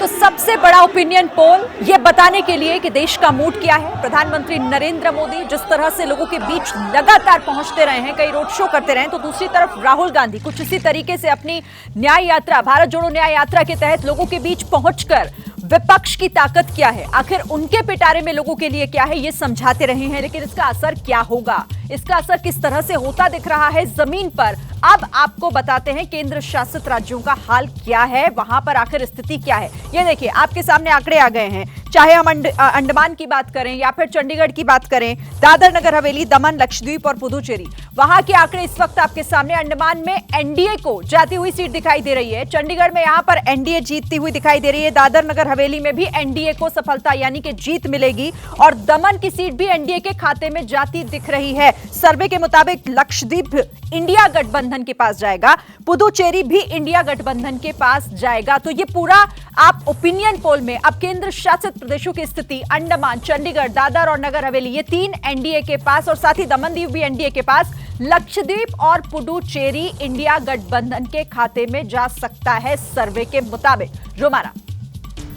सबसे बड़ा opinion poll ये बताने के लिए कि देश का मूड क्या है। प्रधानमंत्री नरेंद्र मोदी जिस तरह से लोगों के बीच लगातार पहुंचते रहे हैं, कई रोड शो करते रहे हैं, तो दूसरी तरफ राहुल गांधी कुछ इसी तरीके से अपनी न्याय यात्रा, भारत जोड़ो न्याय यात्रा के तहत लोगों के बीच पहुंचकर विपक्ष की ताकत क्या है, आखिर उनके पिटारे में लोगों के लिए क्या है, ये समझाते रहे हैं। लेकिन इसका असर क्या होगा, इसका असर किस तरह से होता दिख रहा है जमीन पर, अब आपको बताते हैं। केंद्र शासित राज्यों का हाल क्या है, वहां पर आखिर स्थिति क्या है, ये देखिए आपके सामने आंकड़े आ गए हैं। चाहे हम अंडमान की बात करें या फिर चंडीगढ़ की बात करें, दादर नगर हवेली, दमन, लक्षद्वीप और पुदुचेरी, वहां के आंकड़े इस वक्त आपके सामने। अंडमान में एनडीए को जाती हुई सीट दिखाई दे रही है, चंडीगढ़ में यहां पर एनडीए जीतती हुई दिखाई दे रही है, दादर नगर हवेली में भी एनडीए को सफलता यानी कि जीत मिलेगी और दमन की सीट भी एनडीए के खाते में जाती दिख रही है। सर्वे के मुताबिक लक्षद्वीप इंडिया गठबंधन के पास जाएगा, पुदुचेरी भी इंडिया गठबंधन के पास जाएगा। तो ये पूरा आप ओपिनियन पोल में अब केंद्र शासित प्रदेशों की स्थिति, अंडमान, चंडीगढ़, दादर और नगर हवेली, ये तीन एनडीए के पास और साथ ही दमन दीव भी एनडीए के पास, लक्षद्वीप और पुडुचेरी इंडिया गठबंधन के खाते में जा सकता है सर्वे के मुताबिक। जो मारा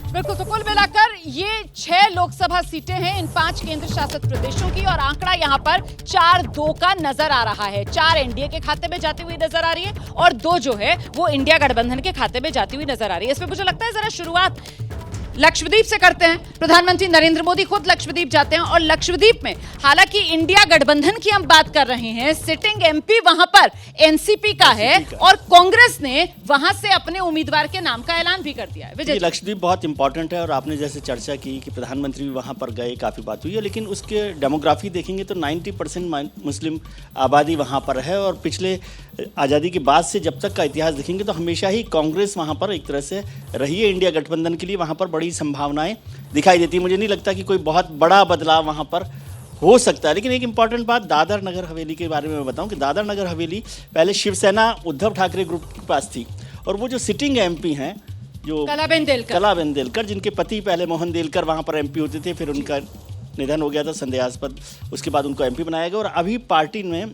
बिल्कुल, तो कुल मिलाकर ये 6 लोकसभा सीटें हैं इन 5 केंद्र शासित प्रदेशों की और आंकड़ा यहाँ पर 4-2 का नजर आ रहा है। 4 एनडीए के खाते में जाती हुई नजर आ रही है और 2 जो है वो इंडिया गठबंधन के खाते में जाती हुई नजर आ रही है। इसमें मुझे लगता है जरा शुरुआत लक्षद्वीप से करते हैं। प्रधानमंत्री नरेंद्र मोदी खुद लक्षद्वीप जाते हैं और लक्षद्वीप में हालांकि इंडिया गठबंधन की हम बात कर रहे हैं, सिटिंग एमपी वहां पर एनसीपी का है और कांग्रेस ने वहां से अपने उम्मीदवार के नाम का ऐलान भी कर दिया है। विजय, लक्षद्वीप बहुत इंपॉर्टेंट है और आपने जैसे चर्चा की कि प्रधानमंत्री भी वहां पर गए, काफी बात हुई है, लेकिन उसके डेमोग्राफी देखेंगे तो 90% मुस्लिम आबादी वहां पर है और पिछले आज़ादी के बाद से जब तक का इतिहास देखेंगे तो हमेशा ही कांग्रेस वहां पर एक तरह से रही है इंडिया गठबंधन के लिए, वहां पर बड़ी संभावनाएं दिखाई देती है। मुझे नहीं लगता कि कोई बहुत बड़ा बदलाव वहां पर हो सकता है। लेकिन एक इंपॉर्टेंट बात दादर नगर हवेली के बारे में मैं बताऊं कि दादर नगर हवेली पहले शिवसेना उद्धव ठाकरे ग्रुप के पास थी और वो जो सिटिंग एमपी हैं जो कलाबेन देलकर, जिनके पति पहले मोहन देलकर वहां पर एमपी होते थे, फिर उनका निधन हो गया था संदेहास्पद, उसके बाद उनको एमपी बनाया गया और अभी पार्टी में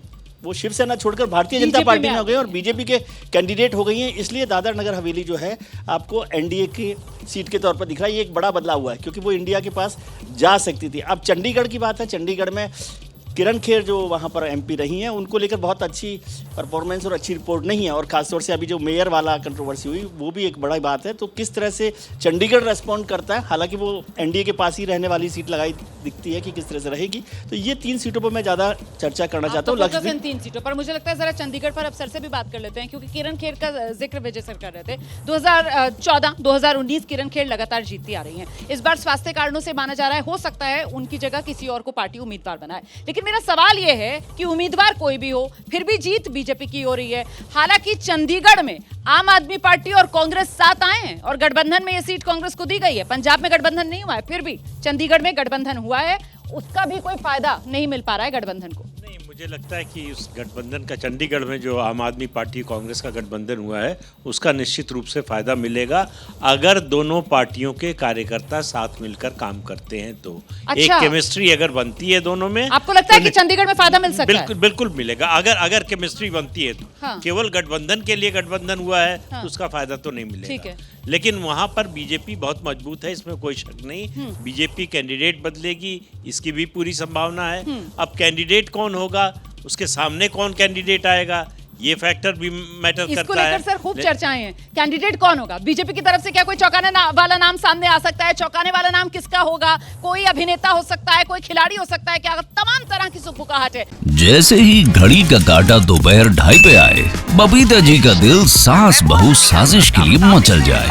वो शिवसेना छोड़कर भारतीय जनता पार्टी में हो गई और बीजेपी के कैंडिडेट हो गई हैं। इसलिए दादर नगर हवेली जो है आपको एनडीए की सीट के तौर पर दिख रहा है। ये एक बड़ा बदलाव हुआ है क्योंकि वो इंडिया के पास जा सकती थी। अब चंडीगढ़ की बात है, चंडीगढ़ में किरण खेर जो वहाँ पर एमपी रही हैं, उनको लेकर बहुत अच्छी परफॉर्मेंस और अच्छी रिपोर्ट नहीं है और खासतौर से अभी जो मेयर वाला कंट्रोवर्सी हुई वो भी एक बड़ा बात है। तो किस तरह से चंडीगढ़ रेस्पॉन्ड करता है, हालांकि वो एनडीए के पास ही रहने वाली सीट लगाई दिखती है कि किस तरह से रहेगी। तो ये 3 सीटों पर मैं ज़्यादा चर्चा करना चाहता हूँ। लक्षद्वीप 3 सीटों पर मुझे लगता है जरा चंडीगढ़ पर अब सर से भी बात कर लेते हैं क्योंकि किरण खेर का जिक्र विजय सर कर रहे थे। 2014-2019 किरण खेर लगातार जीतती आ रही हैं। इस बार स्वास्थ्य कारणों से माना जा रहा है हो सकता है उनकी जगह किसी और को पार्टी उम्मीदवार बनाए, लेकिन मेरा सवाल ये है कि उम्मीदवार कोई भी हो फिर भी जीत बीजेपी की हो रही है। हालांकि चंडीगढ़ में आम आदमी पार्टी और कांग्रेस साथ आए हैं और गठबंधन में ये सीट कांग्रेस को दी गई है। पंजाब में गठबंधन नहीं हुआ है, फिर भी चंडीगढ़ में गठबंधन हुआ है, उसका भी कोई फायदा नहीं मिल पा रहा है गठबंधन को। नहीं, मुझे लगता है कि उस गठबंधन का चंडीगढ़ में जो आम आदमी पार्टी कांग्रेस का गठबंधन हुआ है उसका निश्चित रूप से फायदा मिलेगा अगर दोनों पार्टियों के कार्यकर्ता साथ मिलकर काम करते हैं तो। अच्छा। एक केमिस्ट्री अगर बनती है दोनों में, आपको लगता है कि चंडीगढ़ में फायदा मिल सकता है? बिल्कुल मिलेगा अगर केमिस्ट्री बनती है तो। हाँ। केवल गठबंधन के लिए गठबंधन हुआ है तो उसका फायदा तो नहीं मिलेगा, लेकिन वहां पर बीजेपी बहुत मजबूत है, इसमें कोई शक नहीं। बीजेपी कैंडिडेट बदलेगी इसकी भी पूरी संभावना है। अब कैंडिडेट कौन होगा, उसके सामने कौन कैंडिडेट आएगा, ये फैक्टर भी मैटर करता है। इसको लेकर सर खूब चर्चाएं हैं, कैंडिडेट कौन होगा, बीजेपी की तरफ से क्या कोई चौंकाने वाला नाम सामने आ सकता है? चौंकाने वाला नाम किसका होगा? कोई अभिनेता हो सकता है, कोई खिलाड़ी हो सकता है, क्या तमाम तरह की सुखबुकाहट है। जैसे ही घड़ी का काटा दोपहर 2:30 पे आए, बबीता जी का दिल सास बहू साजिश के लिए मचल जाए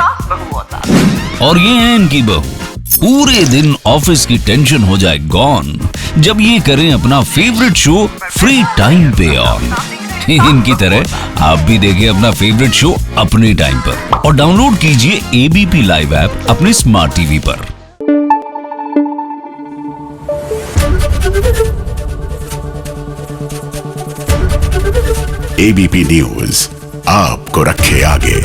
और ये है इनकी बहू। पूरे दिन ऑफिस की टेंशन हो जाए गॉन जब ये करें अपना फेवरेट शो फ्री टाइम पे ऑन। इनकी तरह आप भी देखें अपना फेवरेट शो अपने टाइम पर और डाउनलोड कीजिए एबीपी लाइव ऐप अपने स्मार्ट टीवी पर। एबीपी न्यूज आपको रखे आगे।